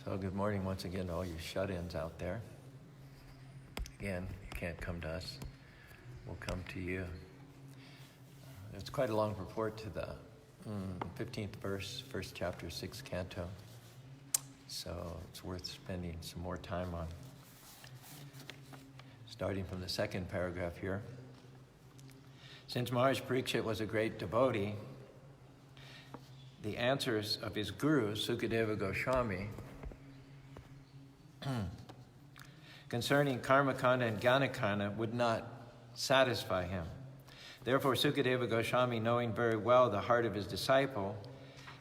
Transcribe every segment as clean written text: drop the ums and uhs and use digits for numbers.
So good morning once again to all you shut-ins out there. Again, you can't come to us. We'll come to you. It's quite a long report to the 15th verse, 1st chapter, 6th canto. So it's worth spending some more time on. Starting from the second paragraph here. Since Maharaj Parikshit was a great devotee, the answers of his guru, Sukadeva Goswami, concerning Karmakanda and Gyanakanda would not satisfy him. Therefore, Sukadeva Goswami, knowing very well the heart of his disciple,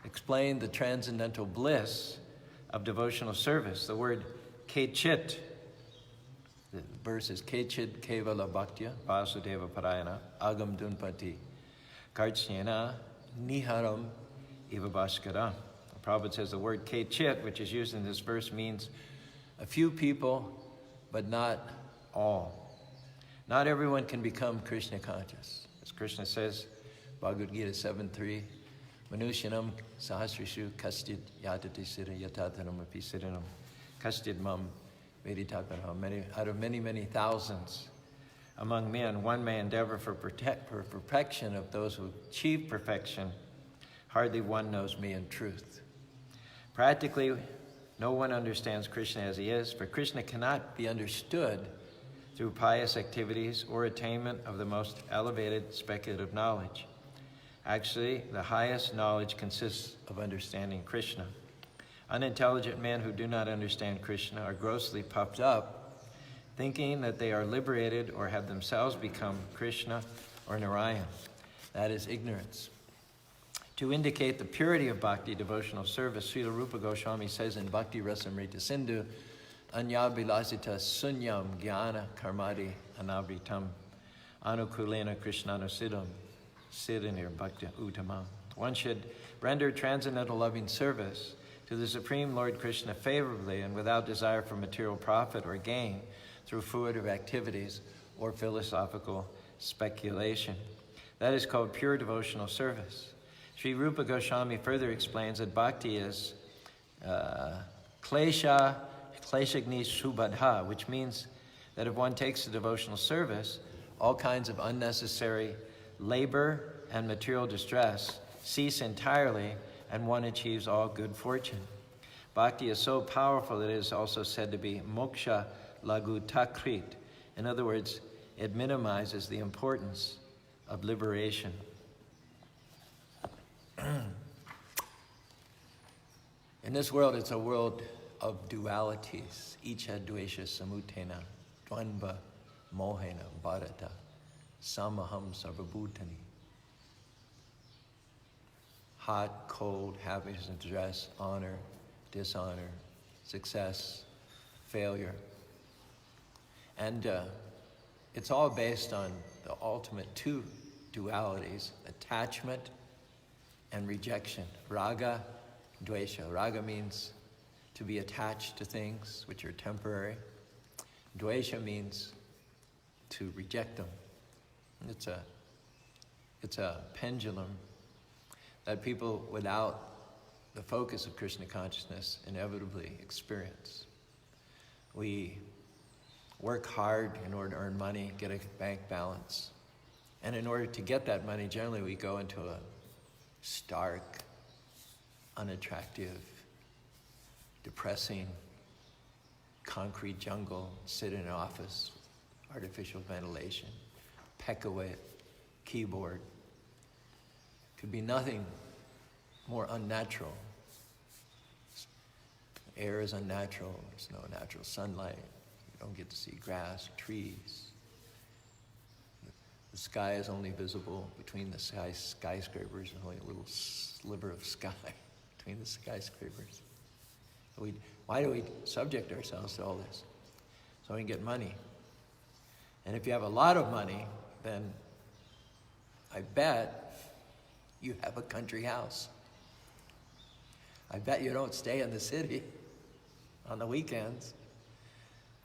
explained the transcendental bliss of devotional service. The word kechit, the verse is kechit kevala bhaktya vasudeva parayana agam dunpati karchyena niharam eva bhaskara. The Prabhupada says the word kechit, which is used in this verse, means a few people, but not all. Not everyone can become Krishna conscious. As Krishna says, Bhagavad Gita 7.3, Manusyanam sahasrishu kastid yatati sira yatatanam api siranam kastid mam veditapanam. Out of many, many thousands among men, one may endeavor for perfection of those who achieve perfection. Hardly one knows me in truth. Practically, no one understands Krishna as he is, for Krishna cannot be understood through pious activities or attainment of the most elevated speculative knowledge. Actually, the highest knowledge consists of understanding Krishna. Unintelligent men who do not understand Krishna are grossly puffed up, thinking that they are liberated or have themselves become Krishna or Narayan. That is ignorance. To indicate the purity of bhakti devotional service, Srila Rupa Goswami says in Bhakti Rasamrita Sindhu, Anya bilasita sunyam jnana karmadi anavritam anukulena krishnanusidam siddhanir bhakti uttamam. One should render transcendental loving service to the Supreme Lord Krishna favorably and without desire for material profit or gain through fruitive activities or philosophical speculation. That is called pure devotional service. Sri Rupa Goswami further explains that bhakti is kleshagni subadha, which means that if one takes the devotional service, all kinds of unnecessary labor and material distress cease entirely, and one achieves all good fortune. Bhakti is so powerful that it is also said to be moksha lagu takrit. In other words, it minimizes the importance of liberation. In this world, it's a world of dualities. Icha dvesha samutena, dvandva mohena bharata, samaham sarvabhutani. Hot, cold, happiness and distress, honor, dishonor, success, failure. And it's all based on the ultimate two dualities, attachment and rejection. Raga, dvesha. Raga means to be attached to things which are temporary. Dvesha means to reject them. It's a pendulum that people without the focus of Krishna consciousness inevitably experience. We work hard in order to earn money, get a bank balance. And in order to get that money, generally we go into a stark, unattractive, depressing, concrete jungle, sit in an office, artificial ventilation, peck away at keyboard. Could be nothing more unnatural. Air is unnatural, there's no natural sunlight, you don't get to see grass, trees. The sky is only visible between the skyscrapers, and only a little sliver of sky between the skyscrapers. Why do we subject ourselves to all this? So we can get money. And if you have a lot of money, then I bet you have a country house. I bet you don't stay in the city on the weekends.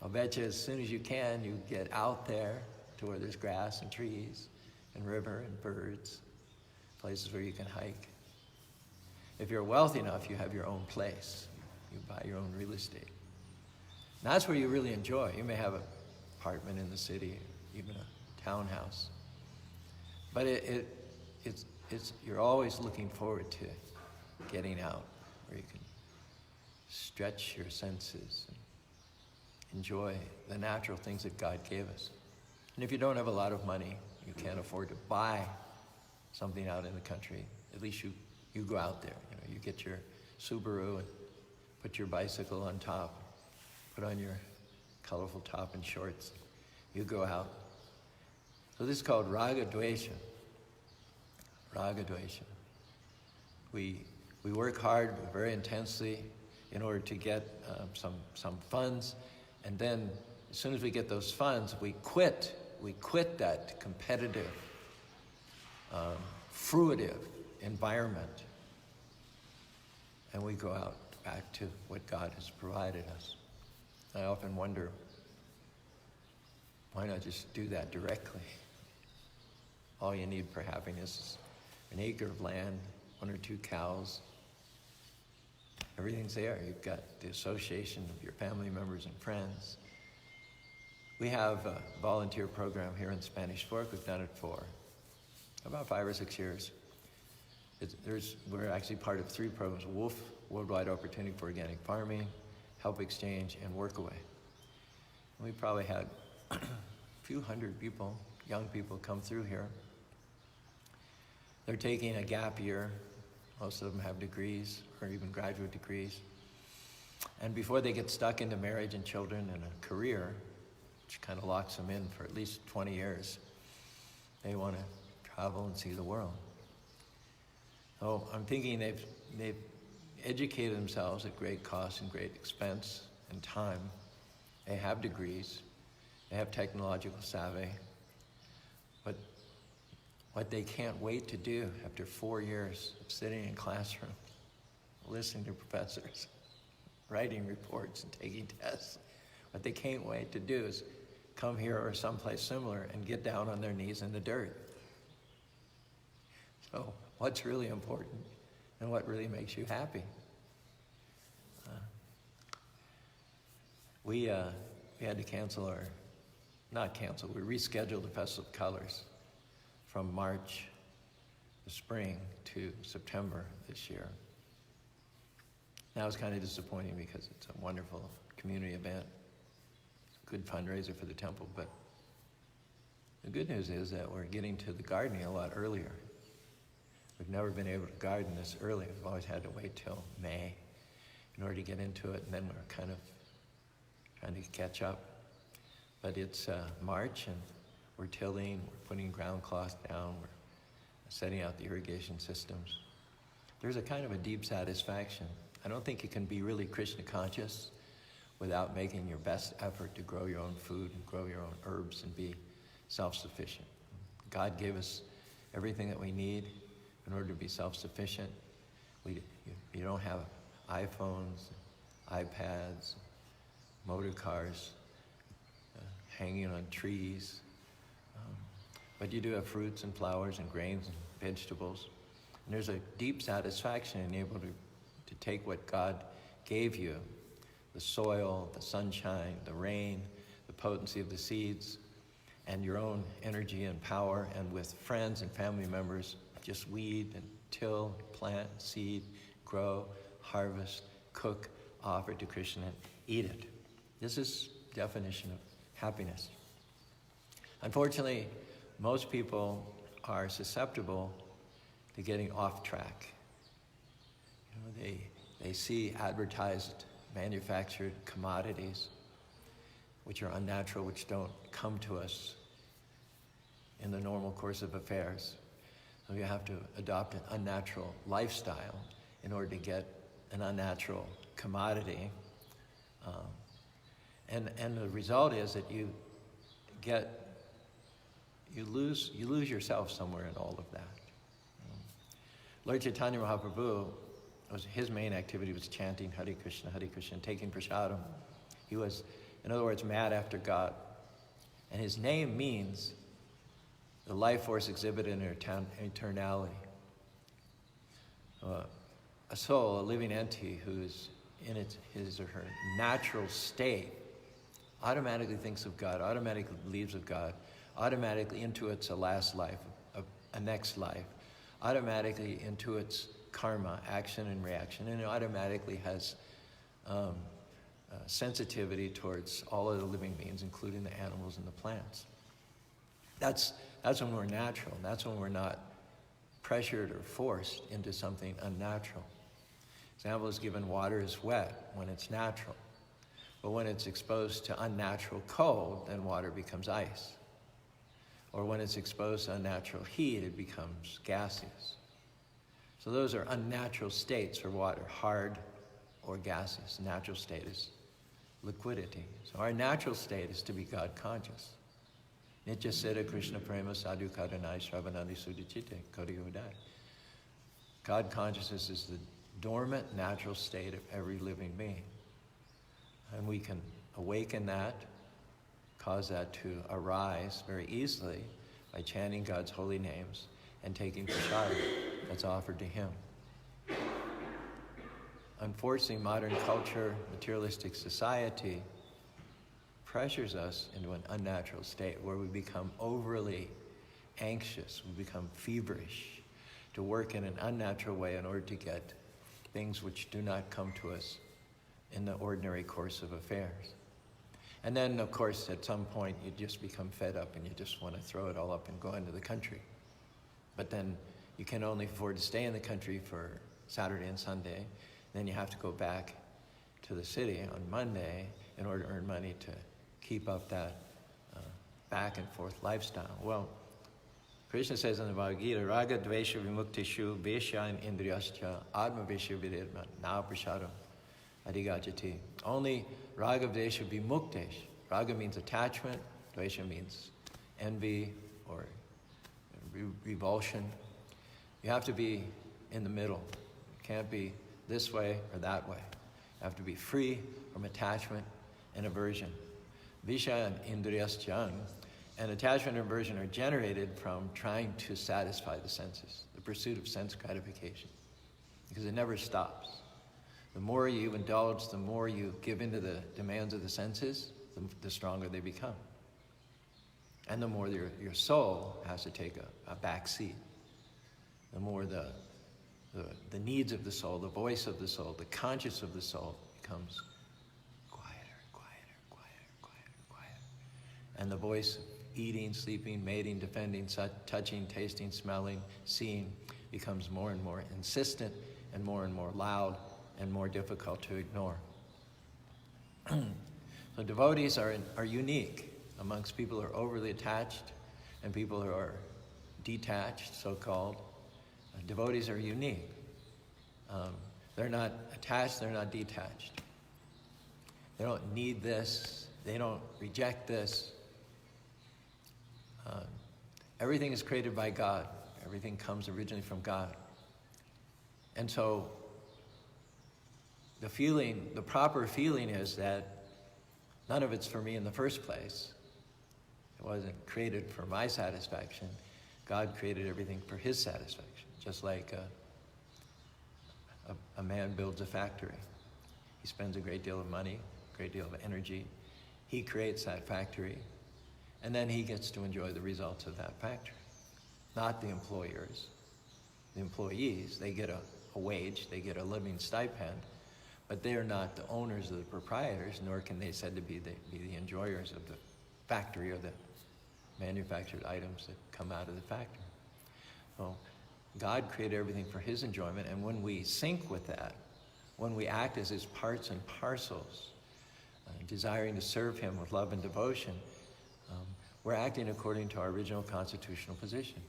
I'll bet you as soon as you can, you get out there to where there's grass and trees and river and birds, places where you can hike. If you're wealthy enough, you have your own place. You buy your own real estate. And that's where you really enjoy. You may have an apartment in the city, even a townhouse. But you're always looking forward to getting out, where you can stretch your senses and enjoy the natural things that God gave us. And if you don't have a lot of money, you can't afford to buy something out in the country, at least you go out there. You get your Subaru and put your bicycle on top, put on your colorful top and shorts. You go out. So this is called Raga Dvesha. Raga Dvesha. We work hard, very intensely, in order to get some funds, and then as soon as we get those funds, we quit that competitive, fruitive environment, and we go out back to what God has provided us. I often wonder, why not just do that directly? All you need for happiness is an acre of land, 1 or 2 cows. Everything's there. You've got the association of your family members and friends. We have a volunteer program here in Spanish Fork. We've done it for about 5 or 6 years. We're actually part of 3 programs: WOLF, Worldwide Opportunity for Organic Farming, Help Exchange, and Workaway. We probably had a few hundred people, young people, come through here. They're taking a gap year. Most of them have degrees or even graduate degrees. And before they get stuck into marriage and children and a career, which kind of locks them in for at least 20 years, they want to travel and see the world. So I'm thinking they've educated themselves at great cost and great expense and time. They have degrees. They have technological savvy. But what they can't wait to do after 4 years of sitting in classroom, listening to professors, writing reports and taking tests, what they can't wait to do is come here or someplace similar and get down on their knees in the dirt. So what's really important and what really makes you happy? We had to cancel we rescheduled the Festival of Colors from March, the spring, to September this year. That was kind of disappointing because it's a wonderful community event. It's a good fundraiser for the temple, but the good news is that we're getting to the gardening a lot earlier. We've never been able to garden this early. We've always had to wait till May in order to get into it, and then we're kind of trying to catch up. But it's March, and we're tilling, we're putting ground cloth down, we're setting out the irrigation systems. There's a kind of a deep satisfaction. I don't think you can be really Krishna conscious without making your best effort to grow your own food and grow your own herbs and be self-sufficient. God gave us everything that we need in order to be self-sufficient. You don't have iPhones, iPads, motor cars hanging on trees, but you do have fruits and flowers and grains and vegetables. And there's a deep satisfaction in able to take what God gave you, the soil, the sunshine, the rain, the potency of the seeds, and your own energy and power, and with friends and family members, just weed and till, plant, seed, grow, harvest, cook, offer to Krishna, and eat it. This is the definition of happiness. Unfortunately, most people are susceptible to getting off track. They see advertised, manufactured commodities which are unnatural, which don't come to us in the normal course of affairs. So you have to adopt an unnatural lifestyle in order to get an unnatural commodity. And the result is that you lose yourself somewhere in all of that. Lord Chaitanya Mahaprabhu, his main activity was chanting Hare Krishna, taking prasadam. He was, in other words, mad after God. And his name means the life force exhibited in eternality. A soul, a living entity who's in his or her natural state, automatically thinks of God, automatically believes of God, automatically intuits a last life, a next life, automatically intuits karma, action and reaction, and it automatically has sensitivity towards all of the living beings, including the animals and the plants. That's when we're natural. That's when we're not pressured or forced into something unnatural. Example is given, water is wet when it's natural. But when it's exposed to unnatural cold, then water becomes ice. Or when it's exposed to unnatural heat, it becomes gaseous. So those are unnatural states for water, hard or gaseous. Natural state is liquidity. So our natural state is to be God conscious. Nitya Siddha Krishna Prema Sadhu Karanai Shravanandi Sudichite Kodi Udai. God consciousness is the dormant natural state of every living being. And we can awaken that, cause that to arise very easily by chanting God's holy names and taking prasad that's offered to Him. Unfortunately, modern culture, materialistic society, pressures us into an unnatural state where we become overly anxious, we become feverish to work in an unnatural way in order to get things which do not come to us in the ordinary course of affairs. And then, of course, at some point, you just become fed up and you just want to throw it all up and go into the country. But then you can only afford to stay in the country for Saturday and Sunday. Then you have to go back to the city on Monday in order to earn money to keep up that back and forth lifestyle. Well, Krishna says in the Bhagavad Gita, Raga Dvesha Vimuktishu Vesha and Indriyascha Atma Vesha Vidirma Na Prashadam Adhigajati. Only Raga Dvesha Vimuktesh. Raga means attachment, Dvesha means envy or revulsion. You have to be in the middle. You can't be this way or that way. You have to be free from attachment and aversion. Visha and Indriyascha. And attachment and aversion are generated from trying to satisfy the senses, the pursuit of sense gratification, because it never stops. The more you indulge, the more you give into the demands of the senses, the stronger they become. And the more your soul has to take a back seat. The more the needs of the soul, the voice of the soul, the conscious of the soul becomes quieter. And the voice of eating, sleeping, mating, defending, touching, tasting, smelling, seeing becomes more and more insistent and more loud and more difficult to ignore. So devotees are unique amongst people who are overly attached and people who are detached, so-called. Devotees are unique. They're not attached, they're not detached. They don't need this, they don't reject this. Everything is created by God. Everything comes originally from God. And so the proper feeling is that none of it's for me in the first place. It wasn't created for my satisfaction. God created everything for His satisfaction, just like a man builds a factory. He spends a great deal of money, a great deal of energy. He creates that factory. And then he gets to enjoy the results of that factory. Not the employers. The employees, they get a wage, they get a living stipend, but they are not the owners or the proprietors, nor can they said to be the enjoyers of the factory or the manufactured items that come out of the factory. So God created everything for His enjoyment, and when we sync with that, when we act as His parts and parcels, desiring to serve Him with love and devotion, we're acting according to our original constitutional position.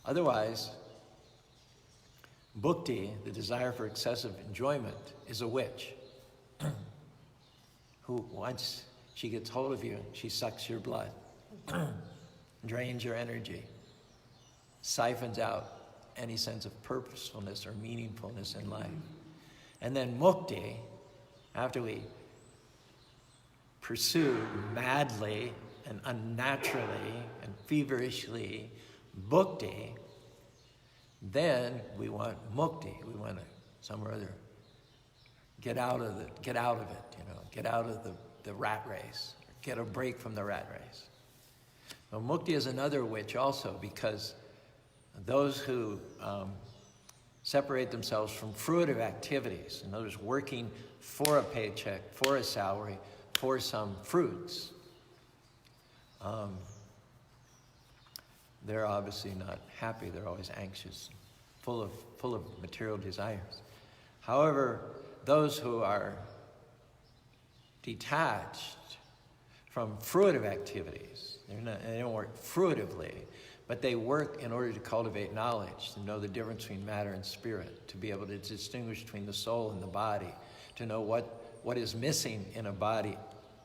Otherwise, bhakti, the desire for excessive enjoyment, is a witch who, once she gets hold of you, she sucks your blood, drains your energy, siphons out any sense of purposefulness or meaningfulness in life. And then mukti, after we pursue madly and unnaturally and feverishly bhakti, then we want mukti. We want some or other get out of it, get out of the rat race, get a break from the rat race. Well, mukti is another which also, because those who separate themselves from fruitive activities, in other words, working for a paycheck, for a salary, for some fruits, they're obviously not happy. They're always anxious, full of material desires. However, those who are detached from fruitive activities, they don't work fruitively, but they work in order to cultivate knowledge, to know the difference between matter and spirit, to be able to distinguish between the soul and the body, to know what is missing in a body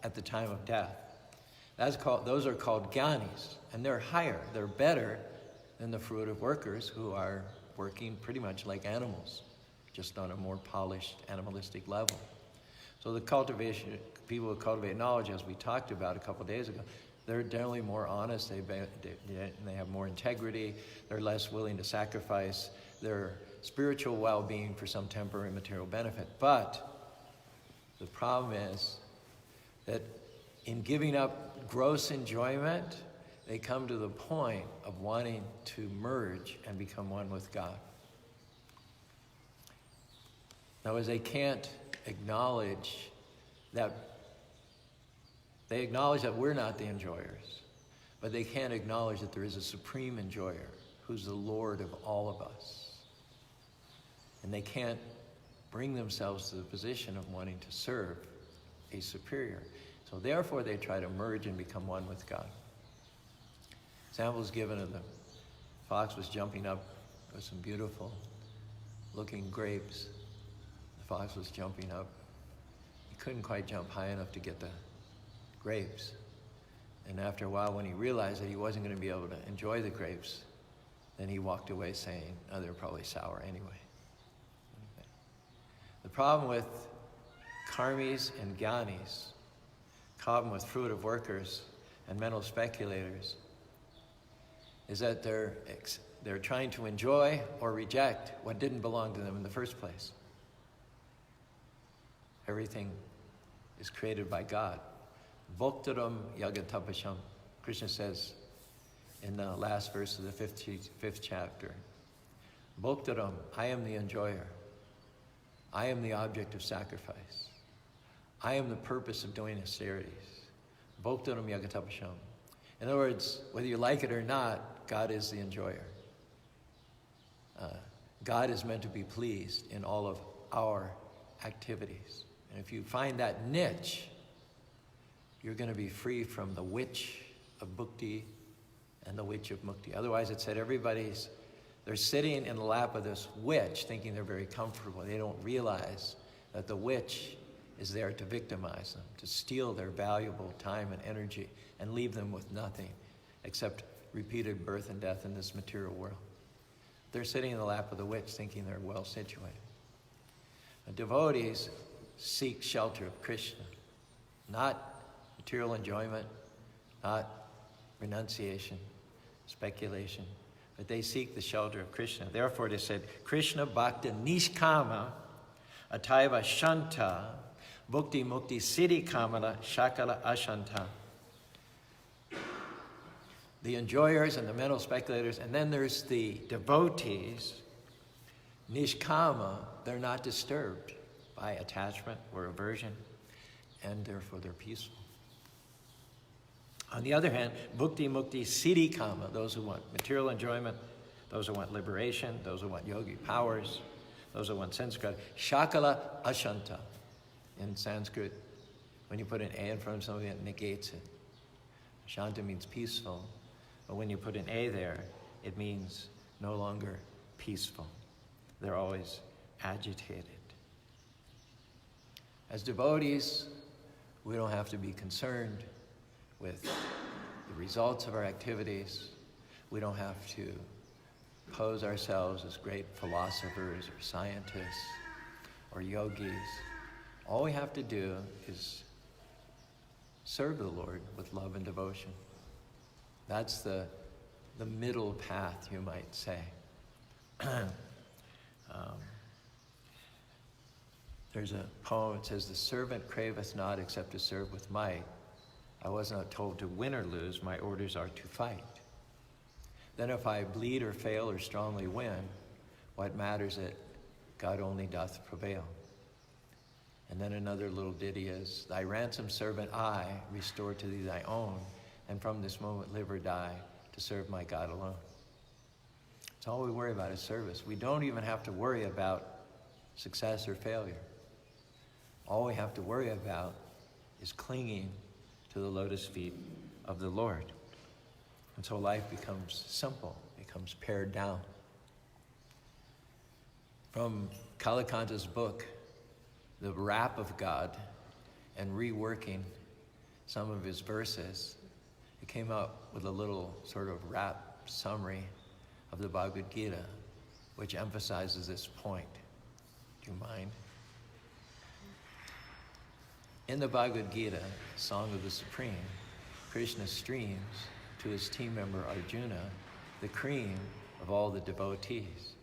at the time of death. Those are called jnanis, and they're higher, they're better than the fruitive workers who are working pretty much like animals, just on a more polished animalistic level. So the people who cultivate knowledge, as we talked about a couple days ago, they're generally more honest, they have more integrity, they're less willing to sacrifice their spiritual well-being for some temporary material benefit. But the problem is that in giving up gross enjoyment, they come to the point of wanting to merge and become one with God. In other words, they can't acknowledge that. They acknowledge that we're not the enjoyers, but they can't acknowledge that there is a supreme enjoyer who's the Lord of all of us. And they can't bring themselves to the position of wanting to serve a superior. So therefore they try to merge and become one with God. Example is given of the fox was jumping up with some beautiful looking grapes. The fox was jumping up. He couldn't quite jump high enough to get the grapes. And after a while, when he realized that he wasn't going to be able to enjoy the grapes, then he walked away saying, oh, they're probably sour anyway. Okay. The problem with karmis and jnanis, problem with fruitive workers and mental speculators, is that they're trying to enjoy or reject what didn't belong to them in the first place. Everything is created by God. Bhoktaram yagatapasham. Krishna says in the last verse of the fifth chapter, Bhoktaram, I am the enjoyer. I am the object of sacrifice. I am the purpose of doing austerities. Bhoktaram yagatapasham. In other words, whether you like it or not, God is the enjoyer. God is meant to be pleased in all of our activities. And if you find that niche, you're going to be free from the witch of bhakti and the witch of mukti. Otherwise, it said they're sitting in the lap of this witch thinking they're very comfortable. They don't realize that the witch is there to victimize them, to steal their valuable time and energy and leave them with nothing except repeated birth and death in this material world. They're sitting in the lap of the witch thinking they're well situated. The devotees seek shelter of Krishna, not material enjoyment, not renunciation, speculation, but they seek the shelter of Krishna. Therefore it is said, Krishna bhakta nishkama ataiva shanta bhukti mukti siddhi kamala shakala ashanta. The enjoyers and the mental speculators, and then there's the devotees, nishkama, they're not disturbed by attachment or aversion, and therefore they're peaceful. On the other hand, bhukti mukti siddhi kama, those who want material enjoyment, those who want liberation, those who want yogi powers, those who want sense gratification, shakala ashanta. In Sanskrit, when you put an A in front of something, it negates it. Shanta means peaceful, but when you put an A there, it means no longer peaceful. They're always agitated. As devotees, we don't have to be concerned with the results of our activities. We don't have to pose ourselves as great philosophers or scientists or yogis. All we have to do is serve the Lord with love and devotion. That's the middle path, you might say. There's a poem, it says, "The servant craveth not except to serve with might. I was not told to win or lose, my orders are to fight. Then if I bleed or fail or strongly win, what matters it? God only doth prevail." And then another little ditty is, "Thy ransom servant I, restore to thee thy own, and from this moment live or die, to serve my God alone." It's all we worry about is service. We don't even have to worry about success or failure. All we have to worry about is clinging to the lotus feet of the Lord. And so life becomes simple, becomes pared down. From Kalakanta's book, The Rap of God, and reworking some of his verses, he came up with a little sort of rap summary of the Bhagavad Gita, which emphasizes this point. Do you mind? In the Bhagavad Gita, Song of the Supreme, Krishna streams to his team member Arjuna the cream of all the devotees.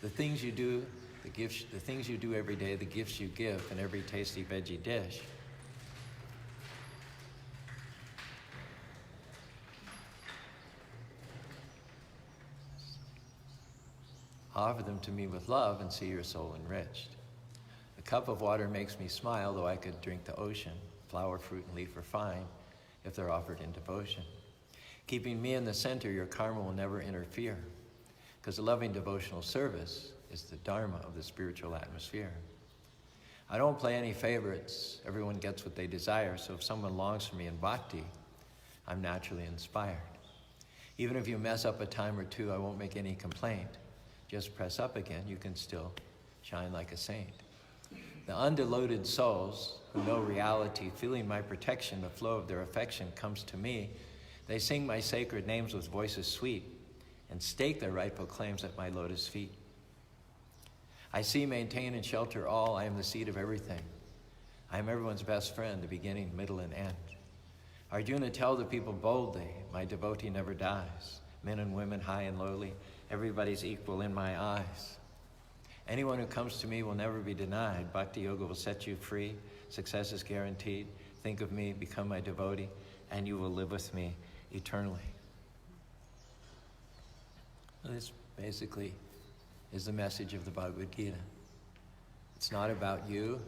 The things you do, the things you do every day, the gifts you give in every tasty veggie dish. Offer them to me with love and see your soul enriched. A cup of water makes me smile, though I could drink the ocean. Flower, fruit, and leaf are fine if they're offered in devotion. Keeping me in the center, your karma will never interfere, because a loving devotional service is the dharma of the spiritual atmosphere. I don't play any favorites. Everyone gets what they desire, so if someone longs for me in bhakti, I'm naturally inspired. Even if you mess up a time or two, I won't make any complaint. Just press up again, you can still shine like a saint. The undiluted souls who know reality, feeling my protection, the flow of their affection comes to me. They sing my sacred names with voices sweet and stake their rightful claims at my lotus feet. I see, maintain, and shelter all. I am the seed of everything. I am everyone's best friend, the beginning, middle, and end. Arjuna, tell the people boldly, my devotee never dies. Men and women, high and lowly, everybody's equal in my eyes. Anyone who comes to me will never be denied. Bhakti Yoga will set you free. Success is guaranteed. Think of me, become my devotee, and you will live with me eternally. This basically is the message of the Bhagavad Gita. It's not about you.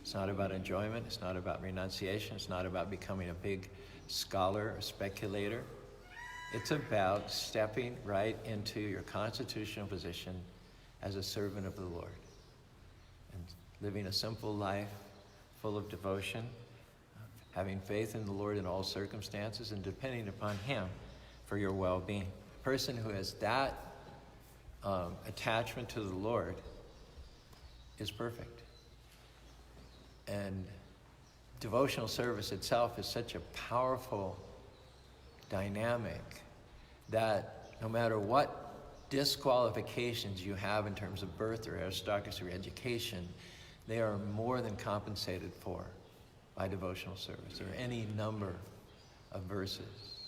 It's not about enjoyment. It's not about renunciation. It's not about becoming a big scholar or speculator. It's about stepping right into your constitutional position as a servant of the Lord and living a simple life full of devotion, having faith in the Lord in all circumstances, and depending upon Him for your well-being. A person who has that attachment to the Lord is perfect. And devotional service itself is such a powerful dynamic that no matter what disqualifications you have in terms of birth or aristocracy or education, they are more than compensated for by devotional service. There are any number of verses.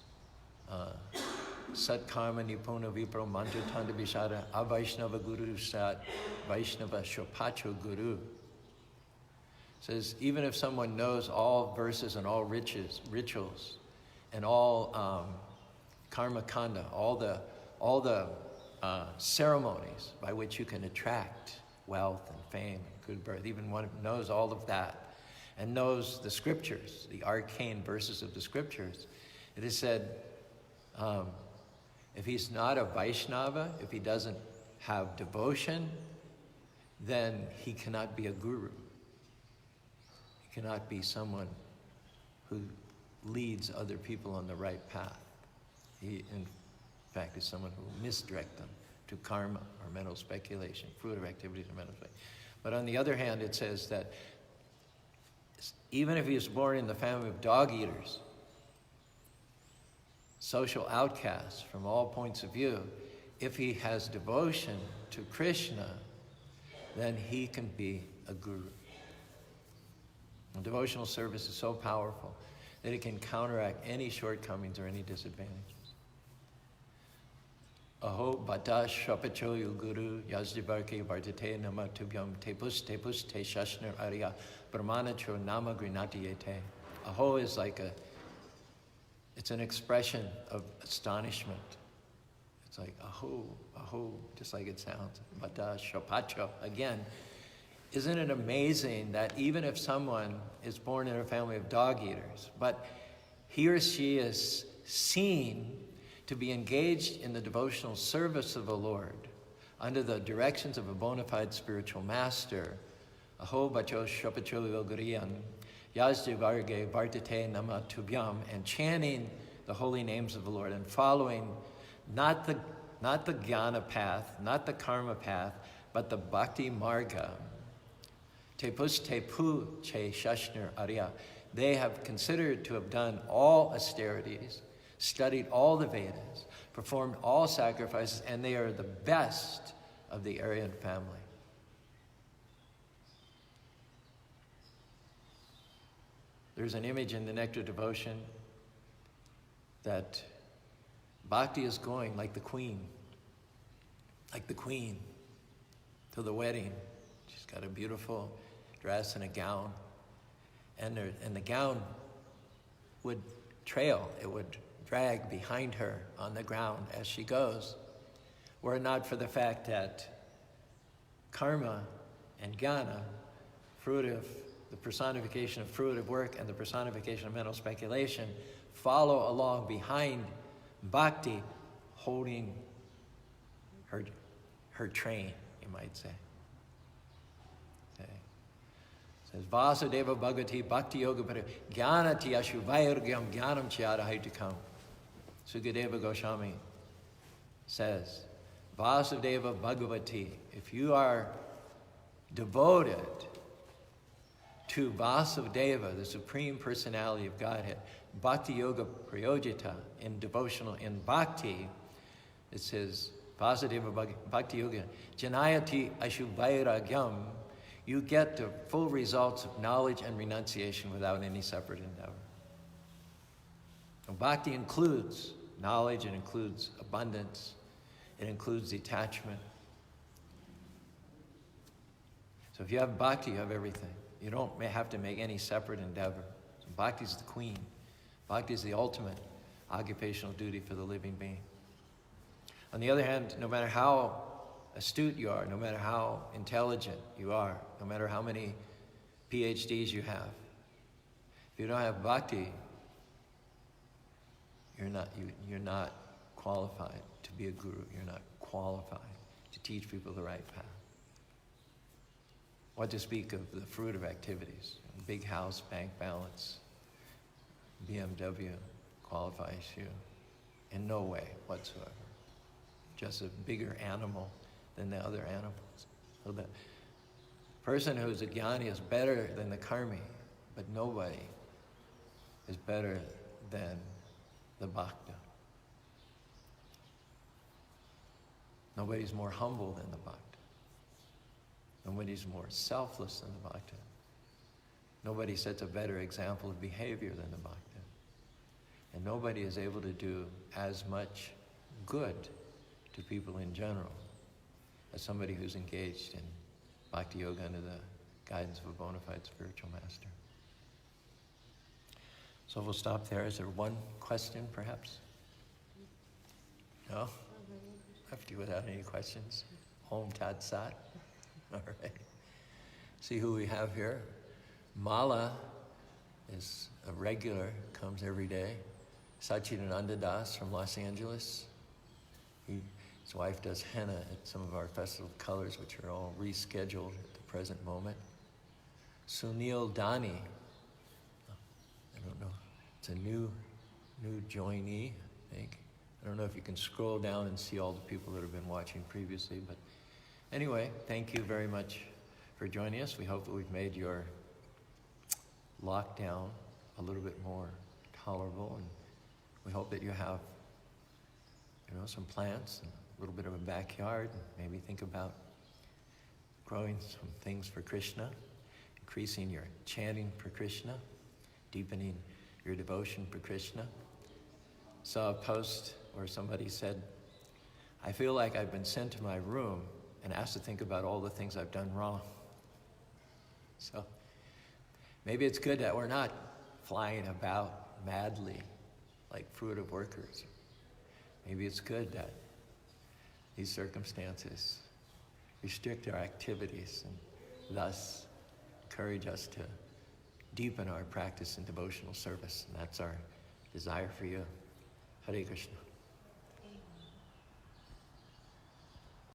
Sat karma nipuna vipro mantra tanda vishada avaishnava guru sat vaishnava shopacho guru. Says even if someone knows all verses and all rituals and all karma kanda, all the ceremonies by which you can attract wealth and fame and good birth, even one who knows all of that and knows the scriptures, the arcane verses of the scriptures, it is said, if he's not a Vaishnava, if he doesn't have devotion, then he cannot be a guru. He cannot be someone who leads other people on the right path. He, in fact, is someone who will misdirect them to karma or mental speculation, fruitive activities or mental speculation. But on the other hand, it says that even if he is born in the family of dog eaters, social outcasts from all points of view, if he has devotion to Krishna, then he can be a guru. And devotional service is so powerful that it can counteract any shortcomings or any disadvantages. Aho bata shapacho yu guru yazdibarke vartate nama tubhyam tepus te shashner arya brahmanacho nama grinati yete. Aho is like it's an expression of astonishment. It's like aho, aho, just like it sounds. Bata shapacho, again. Isn't it amazing that even if someone is born in a family of dog eaters, but he or she is seen to be engaged in the devotional service of the Lord under the directions of a bona fide spiritual master, aho bacho shapacho yoguriyan, yazdi varge vartate nama tubhyam, and chanting the holy names of the Lord and following not the jnana path, not the karma path, but the bhakti marga. Tepus tepu che shashner arya. They have considered to have done all austerities, studied all the Vedas, performed all sacrifices, and they are the best of the Aryan family. There's an image in the Nectar Devotion that Bhakti is going like the queen to the wedding. She's got a beautiful dress and a gown, and the gown would trail, it would drag behind her on the ground as she goes, were it not for the fact that karma and jnana, fruitive, the personification of fruitive work and the personification of mental speculation, follow along behind Bhakti, holding her train, you might say. It says, Vasudeva Bhagavati Bhakti Yoga Pari Jnanati Ashuvayurgyam Jnanam Chiyada Haitukam. Sukadeva Goswami says, Vasudeva Bhagavati, if you are devoted to Vasudeva, the Supreme Personality of Godhead, Bhakti Yoga Prayojita, in devotional, in Bhakti, it says, Vasudeva Bhakti Yoga, Janayati Ashuvairagyam, you get the full results of knowledge and renunciation without any separate endeavor. And Bhakti includes knowledge, it includes abundance, it includes detachment. So if you have Bhakti, you have everything. You don't have to make any separate endeavor. So Bhakti is the queen. Bhakti is the ultimate occupational duty for the living being. On the other hand, no matter how astute you are, no matter how intelligent you are, no matter how many PhDs you have, if you don't have Bhakti, you're not qualified to be a guru. You're not qualified to teach people the right path. What to speak of the fruitive activities? Big house, bank balance, BMW qualifies you in no way whatsoever. Just a bigger animal than the other animals. So the person who's a jnani is better than the karmi, but nobody is better than the bhakta. Nobody's more humble than the bhakta. Nobody's more selfless than the bhakta. Nobody sets a better example of behavior than the bhakta. And nobody is able to do as much good to people in general as somebody who's engaged in bhakti yoga under the guidance of a bona fide spiritual master. So we'll stop there. Is there one question, perhaps? No? Left you without any questions? Om Tat Sat? All right. See who we have here. Mala is a regular, comes every day. Sachidananda Das from Los Angeles. His wife does henna at some of our Festival of Colors, which are all rescheduled at the present moment. Sunil Dani, I don't know, it's a new joinee, I think. I don't know if you can scroll down and see all the people that have been watching previously, but anyway, thank you very much for joining us. We hope that we've made your lockdown a little bit more tolerable, and we hope that you have, some plants and a little bit of a backyard, and maybe think about growing some things for Krishna, increasing your chanting for Krishna, deepening your devotion for Krishna. Saw a post where somebody said, I feel like I've been sent to my room and asked to think about all the things I've done wrong. So maybe it's good that we're not flying about madly like fruitive workers. Maybe it's good that these circumstances restrict our activities and thus encourage us to deepen our practice in devotional service. And that's our desire for you. Hare Krishna.